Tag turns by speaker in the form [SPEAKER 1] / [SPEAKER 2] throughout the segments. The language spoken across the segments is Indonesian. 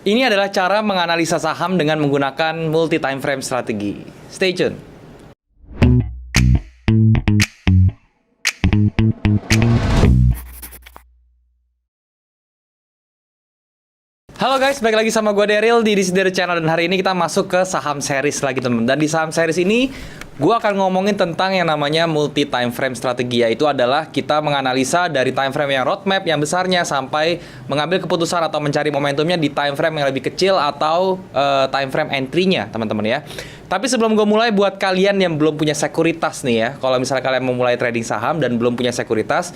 [SPEAKER 1] Ini adalah cara menganalisa saham dengan menggunakan multi time frame strategi. Stay tune. Halo guys, balik lagi sama gue Daryl di Desider Channel. Dan hari ini kita masuk ke saham series lagi teman-teman. Dan di saham series ini gue akan ngomongin tentang yang namanya multi time frame strategi. Yaitu adalah kita menganalisa dari time frame yang roadmap yang besarnya sampai mengambil keputusan atau mencari momentumnya di time frame yang lebih kecil atau time frame entry-nya teman-teman ya. Tapi sebelum gue mulai, buat kalian yang belum punya sekuritas nih ya, kalau misalnya kalian mau mulai trading saham dan belum punya sekuritas,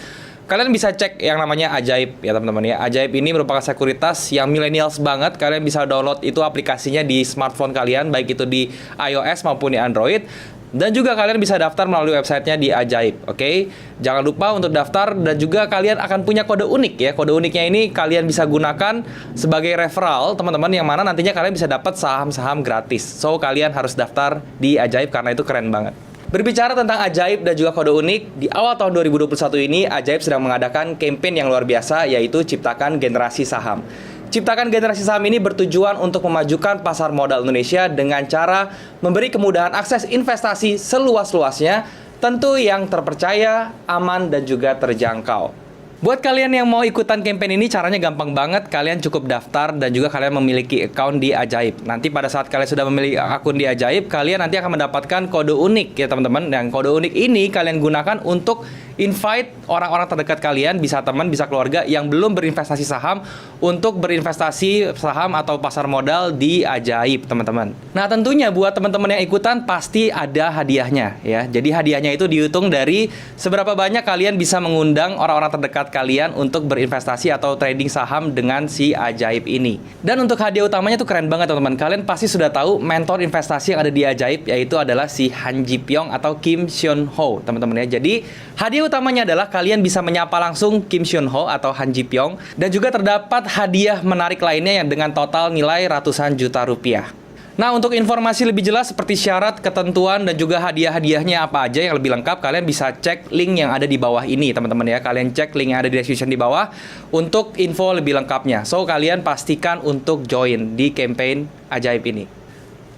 [SPEAKER 1] kalian bisa cek yang namanya Ajaib ya teman-teman ya. Ajaib ini merupakan sekuritas yang millennials banget. Kalian bisa download itu aplikasinya di smartphone kalian, baik itu di iOS maupun di Android. Dan juga kalian bisa daftar melalui websitenya di Ajaib, oke? Jangan lupa untuk daftar dan juga kalian akan punya kode unik ya. Kode uniknya ini kalian bisa gunakan sebagai referral teman-teman, yang mana nantinya kalian bisa dapat saham-saham gratis. So, kalian harus daftar di Ajaib karena itu keren banget. Berbicara tentang Ajaib dan juga kode unik, di awal tahun 2021 ini Ajaib sedang mengadakan campaign yang luar biasa, yaitu Ciptakan Generasi Saham. Ciptakan Generasi Saham ini bertujuan untuk memajukan pasar modal Indonesia dengan cara memberi kemudahan akses investasi seluas-luasnya, tentu yang terpercaya, aman, dan juga terjangkau. Buat kalian yang mau ikutan campaign ini, caranya gampang banget. Kalian cukup daftar dan juga kalian memiliki account di Ajaib. Nanti pada saat kalian sudah memiliki akun di Ajaib, kalian nanti akan mendapatkan kode unik ya teman-teman. Dan kode unik ini kalian gunakan untuk invite orang-orang terdekat kalian, bisa teman, bisa keluarga yang belum berinvestasi saham, untuk berinvestasi saham atau pasar modal di Ajaib teman-teman. Nah tentunya buat teman-teman yang ikutan pasti ada hadiahnya ya. Jadi hadiahnya itu dihitung dari seberapa banyak kalian bisa mengundang orang-orang terdekat kalian untuk berinvestasi atau trading saham dengan si Ajaib ini. Dan untuk hadiah utamanya tuh keren banget teman-teman. Kalian pasti sudah tahu mentor investasi yang ada di Ajaib, yaitu adalah si Han Ji Pyong atau Kim Seon Ho teman-teman ya. Jadi hadiah utamanya adalah kalian bisa menyapa langsung Kim Seon Ho atau Han Ji Pyong, dan juga terdapat hadiah menarik lainnya yang dengan total nilai ratusan juta rupiah. Nah, untuk informasi lebih jelas seperti syarat, ketentuan, dan juga hadiah-hadiahnya apa aja yang lebih lengkap, kalian bisa cek link yang ada di bawah ini teman-teman ya. Kalian cek link yang ada di description di bawah untuk info lebih lengkapnya. So, kalian pastikan untuk join di campaign Ajaib ini.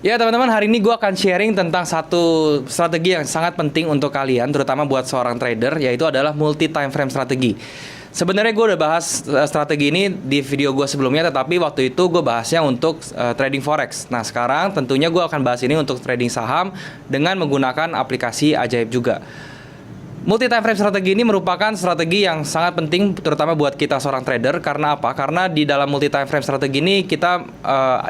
[SPEAKER 1] Ya teman-teman, hari ini gue akan sharing tentang satu strategi yang sangat penting untuk kalian, terutama buat seorang trader, yaitu adalah multi time frame strategi. Sebenarnya gue udah bahas strategi ini di video gue sebelumnya, tetapi waktu itu gue bahasnya untuk trading forex. Nah sekarang tentunya gue akan bahas ini untuk trading saham dengan menggunakan aplikasi Ajaib juga. Multi time frame strategi ini merupakan strategi yang sangat penting terutama buat kita seorang trader. Karena apa? Karena di dalam multi time frame strategi ini kita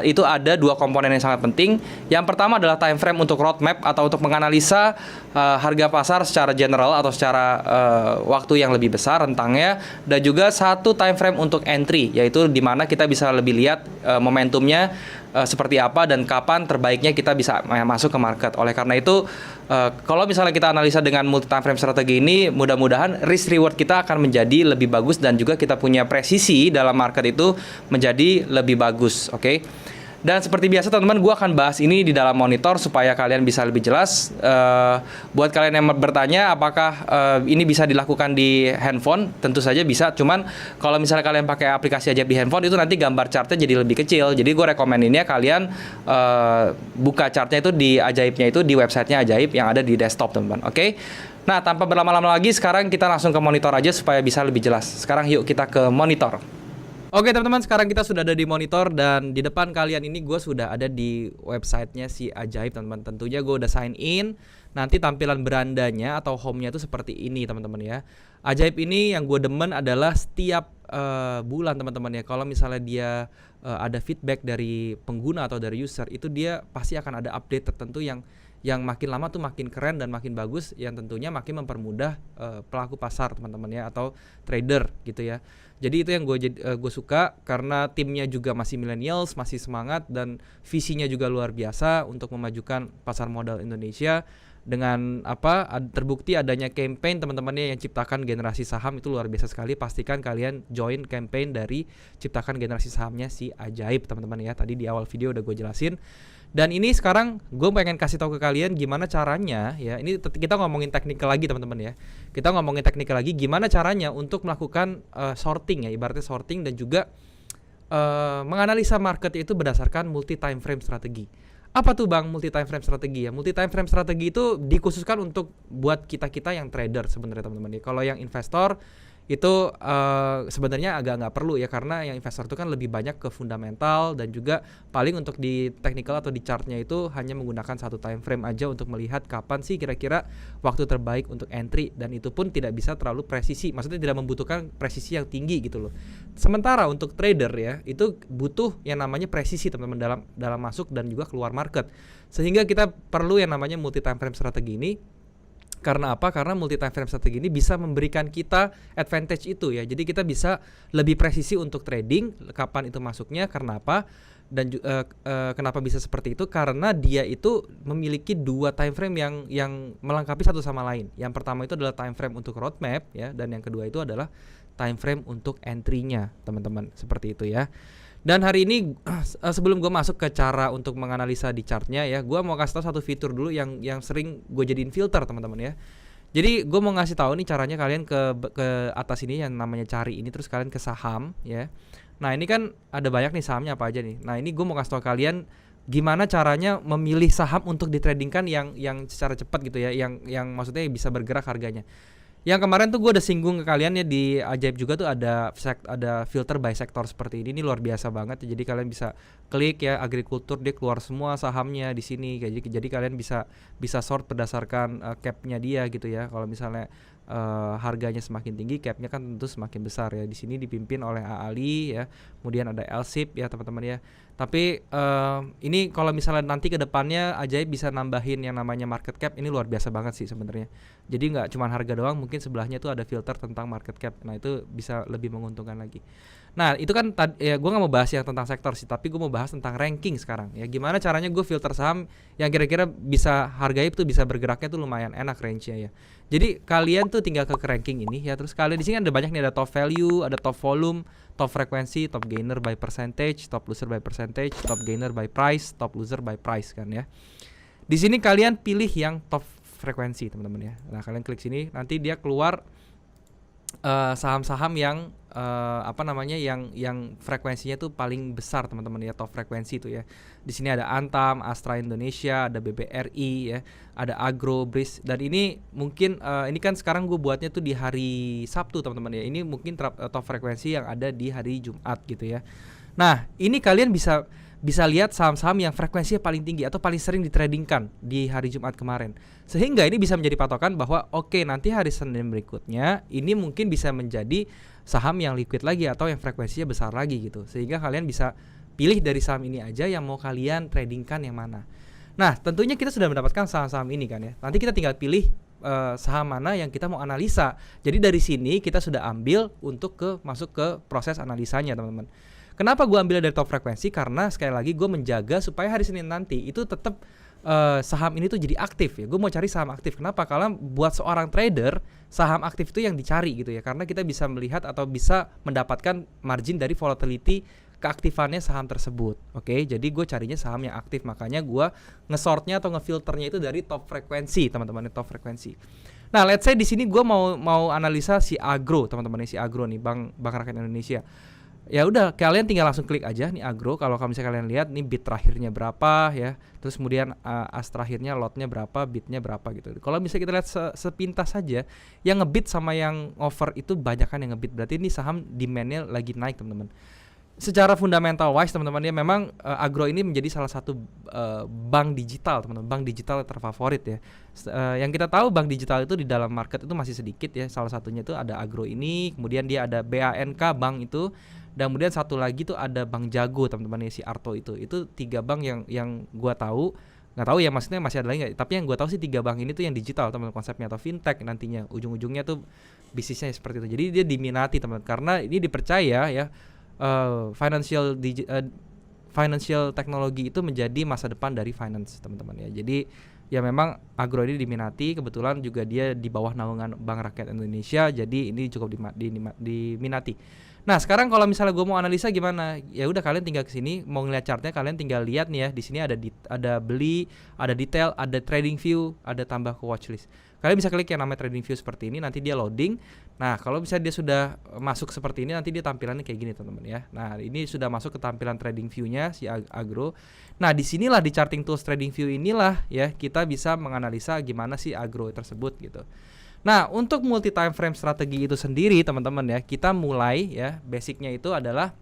[SPEAKER 1] itu ada dua komponen yang sangat penting. Yang pertama adalah time frame untuk roadmap atau untuk menganalisa harga pasar secara general atau secara waktu yang lebih besar rentangnya, dan juga satu time frame untuk entry, yaitu di mana kita bisa lebih lihat momentumnya seperti apa dan kapan terbaiknya kita bisa masuk ke market. Oleh karena itu, kalau misalnya kita analisa dengan multi time frame strategi ini, mudah-mudahan risk reward kita akan menjadi lebih bagus dan juga kita punya presisi dalam market itu menjadi lebih bagus, oke? Dan seperti biasa teman-teman, gue akan bahas ini di dalam monitor supaya kalian bisa lebih jelas. Buat kalian yang bertanya apakah ini bisa dilakukan di handphone, tentu saja bisa. Cuman kalau misalnya kalian pakai aplikasi Ajaib di handphone, itu nanti gambar chartnya jadi lebih kecil. Jadi gue rekomeninnya kalian buka chartnya itu di Ajaibnya, itu di websitenya Ajaib yang ada di desktop teman-teman. Oke? Nah tanpa berlama-lama lagi, sekarang kita langsung ke monitor aja supaya bisa lebih jelas. Sekarang yuk kita ke monitor. Oke teman-teman, sekarang kita sudah ada di monitor dan di depan kalian ini gue sudah ada di websitenya si Ajaib teman-teman. Tentunya gue udah sign in. Nanti tampilan berandanya atau home-nya itu seperti ini teman-teman ya. Ajaib ini yang gue demen adalah setiap bulan teman-teman ya. Kalau misalnya dia ada feedback dari pengguna atau dari user, itu dia pasti akan ada update tertentu yang makin lama tuh makin keren dan makin bagus, yang tentunya makin mempermudah pelaku pasar teman-teman ya, atau trader gitu ya. Jadi itu yang gue suka, karena timnya juga masih millennials, masih semangat, dan visinya juga luar biasa untuk memajukan pasar modal Indonesia. Dengan terbukti adanya campaign teman-temannya yang Ciptakan Generasi Saham, itu luar biasa sekali. Pastikan kalian join campaign dari Ciptakan Generasi Sahamnya si Ajaib teman-teman ya. Tadi di awal video udah gue jelasin. Dan ini sekarang gue pengen kasih tahu ke kalian gimana caranya ya. Ini kita ngomongin teknikal lagi teman-teman ya. Kita ngomongin teknikal lagi gimana caranya untuk melakukan sorting ya, ibaratnya sorting, dan juga menganalisa market itu berdasarkan multi time frame strategi. Apa tuh Bang multi time frame strategi ya? Multi time frame strategi itu dikhususkan untuk buat kita-kita yang trader sebenarnya teman-teman ya. Kalau yang investor itu sebenarnya agak nggak perlu ya, karena yang investor itu kan lebih banyak ke fundamental dan juga paling untuk di technical atau di chartnya itu hanya menggunakan satu time frame aja untuk melihat kapan sih kira-kira waktu terbaik untuk entry, dan itu pun tidak bisa terlalu presisi, maksudnya tidak membutuhkan presisi yang tinggi gitu loh. Sementara untuk trader ya itu butuh yang namanya presisi teman-teman dalam masuk dan juga keluar market, sehingga kita perlu yang namanya multi time frame strategi ini. Karena apa? Karena multi time frame strategi ini bisa memberikan kita advantage itu ya. Jadi kita bisa lebih presisi untuk trading kapan itu masuknya. Karena apa? Dan kenapa bisa seperti itu? Karena dia itu memiliki dua time frame yang melengkapi satu sama lain. Yang pertama itu adalah time frame untuk roadmap ya, dan yang kedua itu adalah time frame untuk entry-nya, teman-teman. Seperti itu ya. Dan hari ini sebelum gue masuk ke cara untuk menganalisa di chartnya ya, gue mau kasih tahu satu fitur dulu yang sering gue jadiin filter teman-teman ya. Jadi gue mau ngasih tahu nih caranya kalian ke atas ini yang namanya cari ini, terus kalian ke saham ya. Nah ini kan ada banyak nih sahamnya apa aja nih. Nah ini gue mau kasih tahu kalian gimana caranya memilih saham untuk ditradingkan yang secara cepat gitu ya, yang maksudnya bisa bergerak harganya. Yang kemarin tuh gue udah singgung ke kalian ya, di Ajaib juga tuh ada filter by sektor seperti ini luar biasa banget ya. Jadi kalian bisa klik ya agrikultur, dia keluar semua sahamnya di sini. Jadi kalian bisa sort berdasarkan capnya dia gitu ya. Kalau misalnya harganya semakin tinggi, capnya kan tentu semakin besar ya. Di sini dipimpin oleh AALI ya, kemudian ada LSIP ya teman-teman ya. Tapi ini kalau misalnya nanti ke depannya Ajaib bisa nambahin yang namanya market cap, ini luar biasa banget sih sebenarnya. Jadi nggak cuma harga doang, mungkin sebelahnya tuh ada filter tentang market cap. Nah itu bisa lebih menguntungkan lagi. Nah itu kan ya gue nggak mau bahas yang tentang sektor sih, tapi gue mau bahas tentang ranking sekarang ya. Gimana caranya gue filter saham yang kira-kira bisa harganya itu bisa bergeraknya tuh lumayan enak range-nya ya. Jadi kalian tuh tinggal ke ranking ini ya, terus kalian di sini ada banyak nih, ada top value, ada top volume, top frekuensi, top gainer by percentage, top loser by percentage, top gainer by price, top loser by price kan ya. Di sini kalian pilih yang top frekuensi teman-teman ya. Nah kalian klik sini, nanti dia keluar saham-saham yang yang frekuensinya tuh paling besar teman-teman ya, top frekuensi itu ya. Di sini ada Antam, Astra Indonesia, ada BBRI ya, ada Agro, BRIS, dan ini mungkin ini kan sekarang gue buatnya tuh di hari Sabtu teman-teman ya. Ini mungkin top frekuensi yang ada di hari Jumat gitu ya. Nah ini kalian bisa lihat saham-saham yang frekuensinya paling tinggi atau paling sering ditradingkan di hari Jumat kemarin. Sehingga ini bisa menjadi patokan bahwa oke, nanti hari Senin berikutnya ini mungkin bisa menjadi saham yang liquid lagi atau yang frekuensinya besar lagi gitu. Sehingga kalian bisa pilih dari saham ini aja yang mau kalian tradingkan yang mana. Nah tentunya kita sudah mendapatkan saham-saham ini kan ya. Nanti kita tinggal pilih saham mana yang kita mau analisa. Jadi dari sini kita sudah ambil untuk masuk ke proses analisanya teman-teman. Kenapa gue ambil dari top frekuensi? Karena sekali lagi gue menjaga supaya hari Senin nanti itu tetap saham ini tuh jadi aktif ya. Gue mau cari saham aktif. Kenapa? Karena buat seorang trader saham aktif itu yang dicari gitu ya. Karena kita bisa melihat atau bisa mendapatkan margin dari volatility keaktifannya saham tersebut. Oke, jadi gue carinya saham yang aktif. Makanya gue ngesortnya atau ngefilternya itu dari top frekuensi teman-teman, top frekuensi. Nah, let's say di sini gue mau analisa si Agro teman-teman, si Agro nih, Bank Rakyat Indonesia. Ya udah, kalian tinggal langsung klik aja nih Agro. Kalau misalnya kalian lihat nih bid terakhirnya berapa ya, terus kemudian as terakhirnya lotnya berapa, bidnya berapa gitu. Kalau misalnya kita lihat sepintas saja, yang ngebid sama yang offer itu banyak kan yang ngebid, berarti ini saham demandnya lagi naik teman-teman. Secara fundamental wise teman-teman ya, memang Agro ini menjadi salah satu bank digital teman-teman, bank digital terfavorit ya. Yang kita tahu bank digital itu di dalam market itu masih sedikit ya. Salah satunya itu ada Agro ini, kemudian dia ada BANK bank itu, dan kemudian satu lagi tuh ada Bank Jago teman-teman ya, si Arto itu 3 bank yang gua tahu. Nggak tahu ya maksudnya masih ada lagi nggak, tapi yang gua tahu sih 3 bank ini tuh yang digital teman-teman konsepnya, atau fintech nantinya ujung-ujungnya tuh bisnisnya seperti itu. Jadi dia diminati teman-teman karena ini dipercaya ya, financial technology itu menjadi masa depan dari finance teman-teman ya. Jadi ya memang Agro ini diminati, kebetulan juga dia di bawah naungan Bank Rakyat Indonesia, jadi ini cukup diminati. Nah sekarang kalau misalnya gue mau analisa gimana, ya udah kalian tinggal kesini, mau ngeliat chartnya kalian tinggal lihat nih ya, di sini ada beli, ada detail, ada trading view, ada tambah ke watchlist. kalian bisa klik yang namanya trading view seperti ini, nanti dia loading. Nah, kalau misalnya dia sudah masuk seperti ini, nanti dia tampilannya kayak gini teman-teman ya. Nah, ini sudah masuk ke tampilan trading view-nya si Agro. Nah, disinilah di charting tools trading view inilah ya kita bisa menganalisa gimana si Agro tersebut gitu. Nah, untuk multi time frame strategi itu sendiri teman-teman ya, kita mulai ya, basicnya itu adalah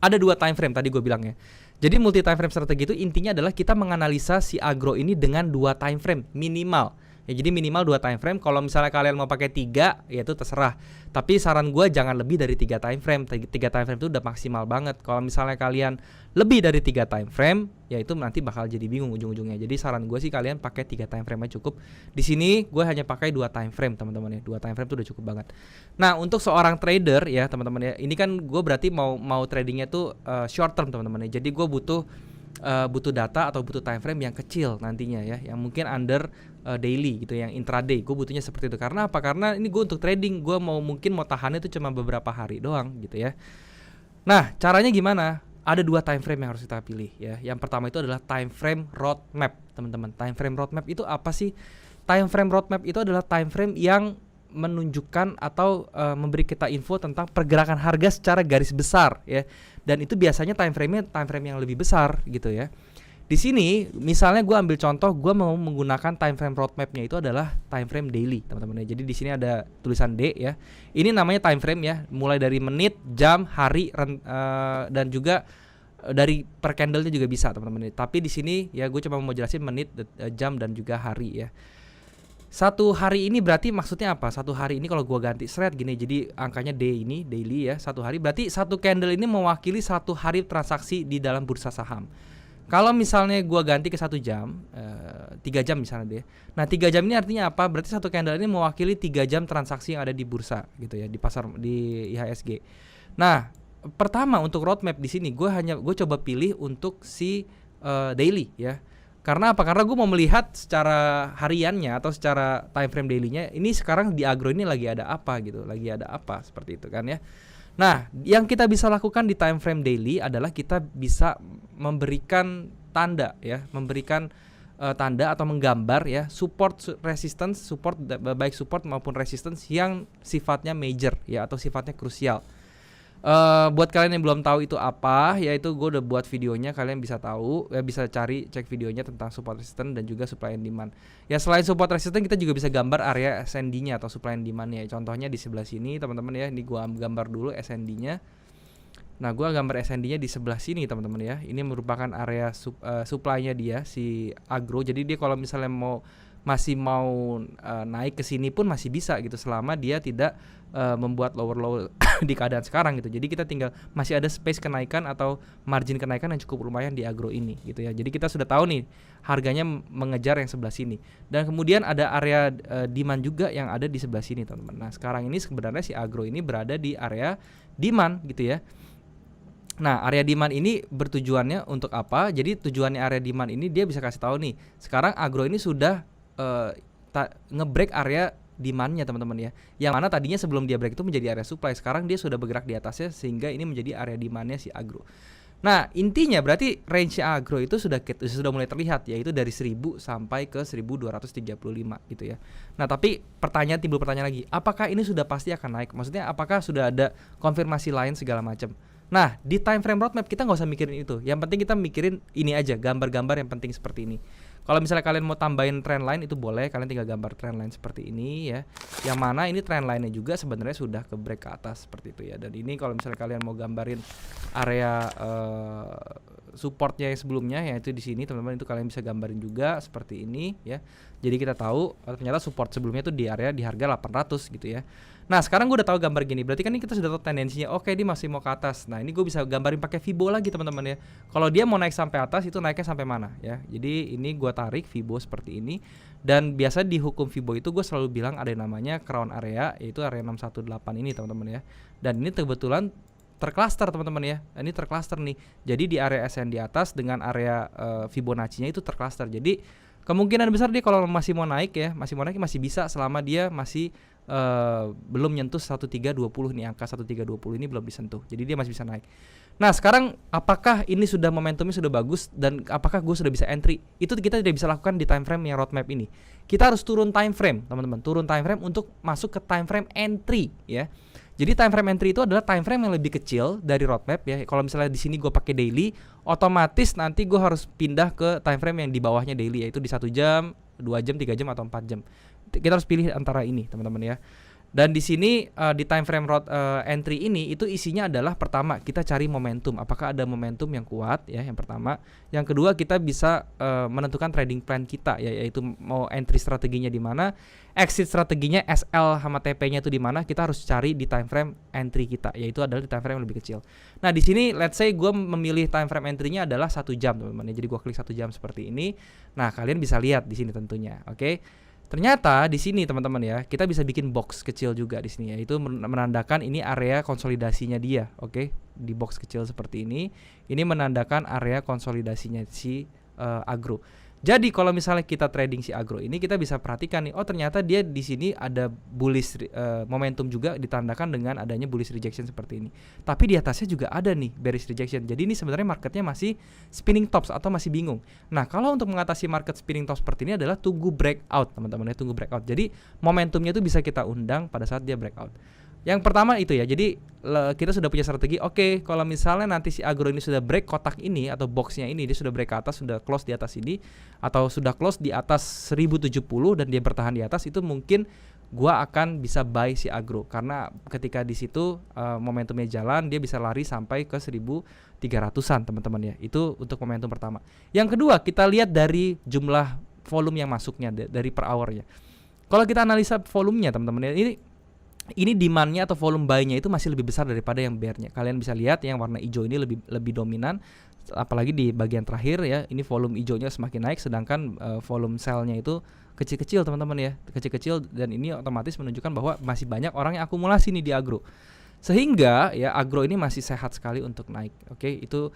[SPEAKER 1] ada 2 time frame tadi gue bilang ya. Jadi multi time frame strategi itu intinya adalah kita menganalisa si Agro ini dengan 2 time frame minimal. Ya, jadi minimal 2 time frame. Kalau misalnya kalian mau pakai 3, ya itu terserah. Tapi saran gue jangan lebih dari 3 time frame. 3 time frame itu udah maksimal banget. Kalau misalnya kalian lebih dari 3 time frame, ya itu nanti bakal jadi bingung ujung-ujungnya. Jadi saran gue sih kalian pakai 3 time frame aja cukup. Di sini gue hanya pakai 2 time frame teman-teman ya. 2 time frame itu udah cukup banget. Nah, untuk seorang trader ya teman-teman ya, ini kan gue berarti mau tradingnya tuh short term teman-teman ya. Jadi gue butuh data atau butuh time frame yang kecil nantinya ya, yang mungkin under daily gitu, yang intraday. Gue butuhnya seperti itu. Karena apa? Karena ini gue untuk trading, gue mungkin mau tahannya itu cuma beberapa hari doang gitu ya. Nah, caranya gimana? Ada 2 time frame yang harus kita pilih ya. Yang pertama itu adalah time frame roadmap, teman-teman. Time frame roadmap itu apa sih? Time frame roadmap itu adalah time frame yang menunjukkan atau memberi kita info tentang pergerakan harga secara garis besar ya. Dan itu biasanya time frame yang lebih besar gitu ya. Di sini misalnya gue ambil contoh, gue mau menggunakan time frame roadmapnya itu adalah time frame daily teman-teman ya. Jadi di sini ada tulisan D ya. Ini namanya time frame ya, mulai dari menit, jam, hari dan juga dari per candlenya juga bisa teman-teman. Tapi di sini ya gue cuma mau jelasin menit, jam dan juga hari ya. Satu hari ini berarti maksudnya apa? Satu hari ini kalau gua ganti thread gini, jadi angkanya D ini daily ya, satu hari berarti satu candle ini mewakili satu hari transaksi di dalam bursa saham. Kalau misalnya gua ganti ke 1 jam, 3 jam misalnya deh. Nah 3 jam ini artinya apa? Berarti satu candle ini mewakili 3 jam transaksi yang ada di bursa gitu ya, di pasar di IHSG. Nah pertama untuk roadmap di sini gue coba pilih untuk si daily ya. Karena apa? Karena gue mau melihat secara hariannya atau secara time frame dailynya ini sekarang di Agro ini lagi ada apa gitu, lagi ada apa seperti itu kan ya. Nah, yang kita bisa lakukan di time frame daily adalah kita bisa memberikan tanda ya, memberikan tanda atau menggambar ya support resistance, baik support maupun resistance yang sifatnya major ya atau sifatnya krusial. Buat kalian yang belum tahu itu apa, yaitu gue udah buat videonya, kalian bisa tahu ya, bisa cek videonya tentang support resistance dan juga supply and demand. Ya selain support resistance kita juga bisa gambar area SND-nya atau supply and demand-nya. Contohnya di sebelah sini teman-teman ya, ini gue gambar dulu SND-nya. Nah gue gambar SND-nya di sebelah sini teman-teman ya. Ini merupakan area supply-nya dia si Agro. Jadi dia kalau misalnya masih mau naik ke sini pun masih bisa gitu, selama dia tidak membuat lower di keadaan sekarang gitu. Jadi kita tinggal masih ada space kenaikan atau margin kenaikan yang cukup lumayan di Agro ini gitu ya. Jadi kita sudah tahu nih harganya mengejar yang sebelah sini. Dan kemudian ada area demand juga yang ada di sebelah sini teman-teman. Nah sekarang ini sebenarnya si Agro ini berada di area demand gitu ya. Nah area demand ini bertujuannya untuk apa? Jadi tujuannya area demand ini dia bisa kasih tahu nih, sekarang Agro ini sudah nge-break area demand-nya teman-teman ya. Yang mana tadinya sebelum dia break itu menjadi area supply, sekarang dia sudah bergerak di atasnya sehingga ini menjadi area demand-nya si Agro. Nah, intinya berarti range Agro itu sudah mulai terlihat, yaitu dari 1000 sampai ke 1235 gitu ya. Nah, tapi timbul pertanyaan lagi, apakah ini sudah pasti akan naik? Maksudnya apakah sudah ada konfirmasi lain segala macam? Nah, di time frame roadmap kita nggak usah mikirin itu. Yang penting kita mikirin ini aja, gambar-gambar yang penting seperti ini. Kalau misalnya kalian mau tambahin trend line itu boleh, kalian tinggal gambar trend line seperti ini ya. Yang mana ini trend line-nya juga sebenarnya sudah ke break ke atas seperti itu ya. Dan ini kalau misalnya kalian mau gambarin area supportnya yang sebelumnya, yaitu di sini teman-teman, itu kalian bisa gambarin juga seperti ini ya. Jadi kita tahu ternyata support sebelumnya itu di area di harga 800 gitu ya. Nah sekarang gue udah tahu gambar gini, berarti kan ini kita sudah tahu tendensinya. Oke, dia masih mau ke atas. Nah ini gue bisa gambarin pakai Fibo lagi teman-teman ya. Kalau dia mau naik sampai atas itu naiknya sampai mana ya. Jadi ini gue tarik Fibo seperti ini. Dan biasa di hukum Fibo itu gue selalu bilang ada yang namanya crown area, yaitu area 618 ini teman-teman ya. Dan ini kebetulan tercluster teman-teman ya. Ini tercluster nih. Jadi di area SN di atas dengan area Fibonacci-nya itu tercluster. Jadi kemungkinan besar dia kalau masih mau naik ya, masih bisa selama dia masih belum nyentuh 1320 nih, angka 1320 ini belum disentuh. Jadi dia masih bisa naik. Nah, sekarang apakah ini sudah momentumnya sudah bagus dan apakah gue sudah bisa entry? Itu kita tidak bisa lakukan di time frame yang roadmap ini. Kita harus turun time frame, teman-teman. Turun time frame untuk masuk ke time frame entry ya. Jadi time frame entry itu adalah time frame yang lebih kecil dari roadmap ya. Kalau misalnya di sini gue pakai daily, otomatis nanti gue harus pindah ke time frame yang di bawahnya daily, yaitu di 1 jam, 2 jam, 3 jam atau 4 jam. Kita harus pilih antara ini, teman-teman ya. Dan di sini di time frame entry ini itu isinya adalah pertama kita cari momentum, apakah ada momentum yang kuat ya, yang pertama. Yang kedua kita bisa menentukan trading plan kita ya, yaitu mau entry strateginya di mana, exit strateginya SL sama TP-nya itu di mana, kita harus cari di time frame entry kita, yaitu adalah di time frame yang lebih kecil. Nah, di sini let's say gue memilih time frame entry-nya adalah 1 jam, teman-teman ya. Jadi gue klik 1 jam seperti ini. Nah, kalian bisa lihat di sini tentunya. Oke. Ternyata di sini teman-teman ya, kita bisa bikin box kecil juga di sini ya. Itu menandakan ini area konsolidasinya dia, oke? Di box kecil seperti ini menandakan area konsolidasinya si agro. Jadi kalau misalnya kita trading si agro ini, kita bisa perhatikan nih, oh ternyata dia di sini ada bullish momentum juga ditandakan dengan adanya bullish rejection seperti ini. Tapi di atasnya juga ada nih bearish rejection. Jadi ini sebenarnya marketnya masih spinning tops atau masih bingung. Nah, kalau untuk mengatasi market spinning tops seperti ini adalah tunggu breakout, teman-teman ya, tunggu breakout. Jadi momentumnya itu bisa kita undang pada saat dia breakout. Yang pertama itu ya, jadi kita sudah punya strategi. Oke, kalau misalnya nanti si agro ini sudah break kotak ini atau boxnya ini, dia sudah break ke atas, sudah close di atas ini, atau sudah close di atas 1070 dan dia bertahan di atas, itu mungkin gua akan bisa buy si agro, karena ketika di situ momentumnya jalan, dia bisa lari sampai ke 1300-an teman-teman ya. Itu untuk momentum pertama. Yang kedua, kita lihat dari jumlah volume yang masuknya dari per hour-nya. Kalau kita analisa volumenya teman-teman ya, ini demand-nya atau volume buy-nya itu masih lebih besar daripada yang bear-nya. Kalian bisa lihat yang warna hijau ini lebih dominan, apalagi di bagian terakhir ya. Ini volume hijaunya semakin naik, sedangkan volume sell-nya itu kecil-kecil teman-teman ya, kecil-kecil, dan ini otomatis menunjukkan bahwa masih banyak orang yang akumulasi nih di agro. Sehingga ya agro ini masih sehat sekali untuk naik. Oke, itu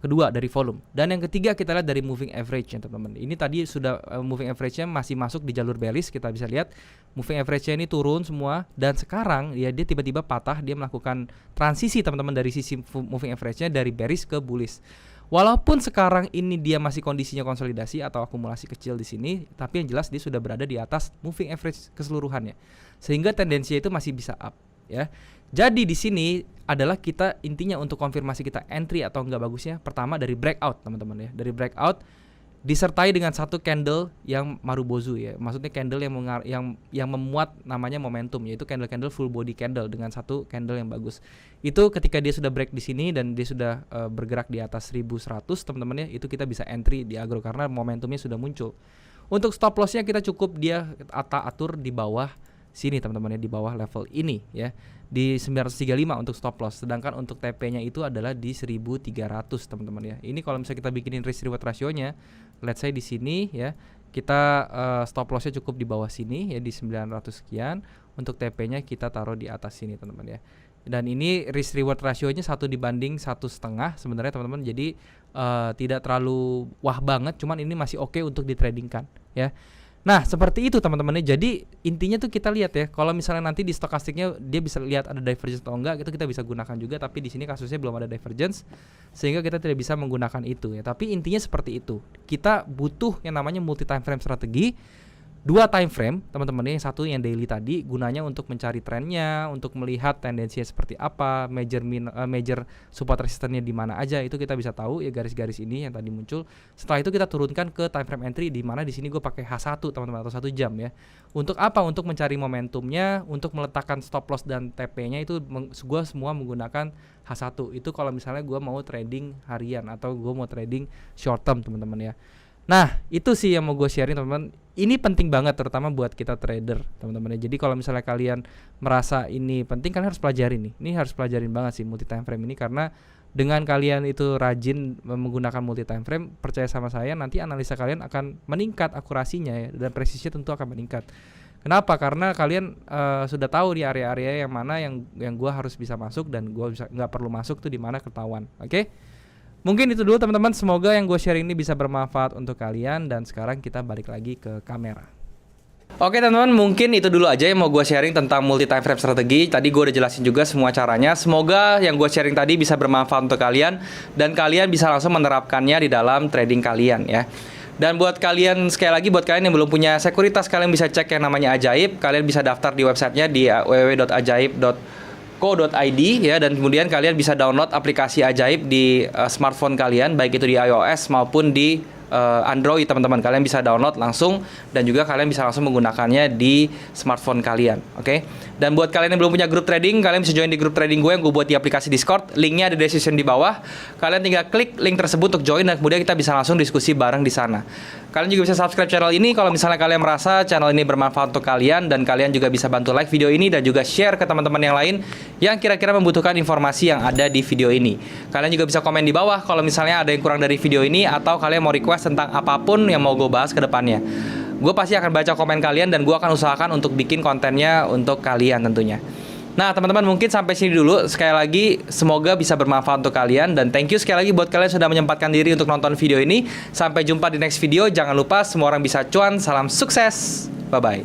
[SPEAKER 1] kedua dari volume. Dan yang ketiga kita lihat dari moving average ya teman-teman. Ini tadi sudah moving average-nya masih masuk di jalur bearish, kita bisa lihat moving average-nya ini turun semua, dan sekarang ya dia tiba-tiba patah, dia melakukan transisi teman-teman dari sisi moving average-nya dari bearish ke bullish. Walaupun sekarang ini dia masih kondisinya konsolidasi atau akumulasi kecil di sini, tapi yang jelas dia sudah berada di atas moving average keseluruhannya. Sehingga tendensinya itu masih bisa up ya. Jadi di sini adalah kita intinya untuk konfirmasi kita entry atau enggak bagusnya, pertama dari breakout teman-teman ya. Dari breakout disertai dengan satu candle yang marubozu ya. Maksudnya candle yang memuat namanya momentum, yaitu candle full body candle dengan satu candle yang bagus. Itu ketika dia sudah break di sini dan dia sudah bergerak di atas 1100 teman-teman ya, itu kita bisa entry di agro karena momentumnya sudah muncul. Untuk stop loss-nya kita cukup dia atur di bawah sini teman-teman ya, di bawah level ini ya, di 935 untuk stop loss, sedangkan untuk TP-nya itu adalah di 1300 teman-teman ya. Ini kalau misalnya kita bikinin risk reward rasionya, let's say di sini ya, kita stop loss-nya cukup di bawah sini ya, di 900 sekian. Untuk TP-nya kita taruh di atas sini teman-teman ya. Dan ini risk reward rasionya 1:1,5 sebenarnya teman-teman. Jadi tidak terlalu wah banget, cuman ini masih oke untuk ditradingkan ya. Nah, seperti itu teman-teman. Jadi intinya tuh kita lihat ya, kalau misalnya nanti di stokastiknya dia bisa lihat ada divergence atau enggak, itu kita bisa gunakan juga. Tapi di sini kasusnya belum ada divergence, sehingga kita tidak bisa menggunakan itu ya. Tapi intinya seperti itu. Kita butuh yang namanya multi time frame strategi. 2 time frame teman-teman, yang satu yang daily tadi gunanya untuk mencari trennya, untuk melihat tendensinya seperti apa, major support resistannya di mana aja, itu kita bisa tahu ya, garis-garis ini yang tadi muncul. Setelah itu kita turunkan ke time frame entry, di mana di sini gue pakai H1 teman-teman, atau 1 jam ya. Untuk apa? Untuk mencari momentumnya, untuk meletakkan stop loss dan TP-nya itu gue semua menggunakan H1. Itu kalau misalnya gue mau trading harian atau gue mau trading short term teman-teman ya. Nah, itu sih yang mau gue sharing teman-teman. Ini penting banget terutama buat kita trader teman-teman ya. Jadi kalau misalnya kalian merasa ini penting, kalian harus pelajarin nih. Ini harus pelajarin banget sih multi time frame ini, karena dengan kalian itu rajin menggunakan multi time frame, percaya sama saya nanti analisa kalian akan meningkat akurasinya ya, dan presisinya tentu akan meningkat. Kenapa? Karena kalian sudah tahu di area-area yang mana yang gue harus bisa masuk dan gue bisa nggak perlu masuk tuh di mana ketahuan. Oke? Mungkin itu dulu teman-teman, semoga yang gue sharing ini bisa bermanfaat untuk kalian. Dan sekarang kita balik lagi ke kamera. Oke teman-teman, mungkin itu dulu aja yang mau gue sharing tentang multi time frame strategi. Tadi gue udah jelasin juga semua caranya. Semoga yang gue sharing tadi bisa bermanfaat untuk kalian, dan kalian bisa langsung menerapkannya di dalam trading kalian ya. Dan buat kalian, sekali lagi buat kalian yang belum punya sekuritas, kalian bisa cek yang namanya Ajaib. Kalian bisa daftar di websitenya di www.ajaib.co.id ya, dan kemudian kalian bisa download aplikasi Ajaib di smartphone kalian, baik itu di iOS maupun di Android. Teman-teman, kalian bisa download langsung, dan juga kalian bisa langsung menggunakannya di smartphone kalian. Oke. Dan buat kalian yang belum punya grup trading, kalian bisa join di grup trading gue yang gue buat di aplikasi Discord. Linknya ada di description di bawah. Kalian tinggal klik link tersebut untuk join, dan kemudian kita bisa langsung diskusi bareng di sana. Kalian juga bisa subscribe channel ini kalau misalnya kalian merasa channel ini bermanfaat untuk kalian, dan kalian juga bisa bantu like video ini dan juga share ke teman-teman yang lain yang kira-kira membutuhkan informasi yang ada di video ini. Kalian juga bisa komen di bawah kalau misalnya ada yang kurang dari video ini, atau kalian mau request tentang apapun yang mau gue bahas ke depannya. Gue pasti akan baca komen kalian, dan gue akan usahakan untuk bikin kontennya untuk kalian tentunya. Nah teman-teman, mungkin sampai sini dulu. Sekali lagi semoga bisa bermanfaat untuk kalian, dan thank you sekali lagi buat kalian sudah menyempatkan diri untuk nonton video ini. Sampai jumpa di next video. Jangan lupa semua orang bisa cuan. Salam sukses. Bye bye.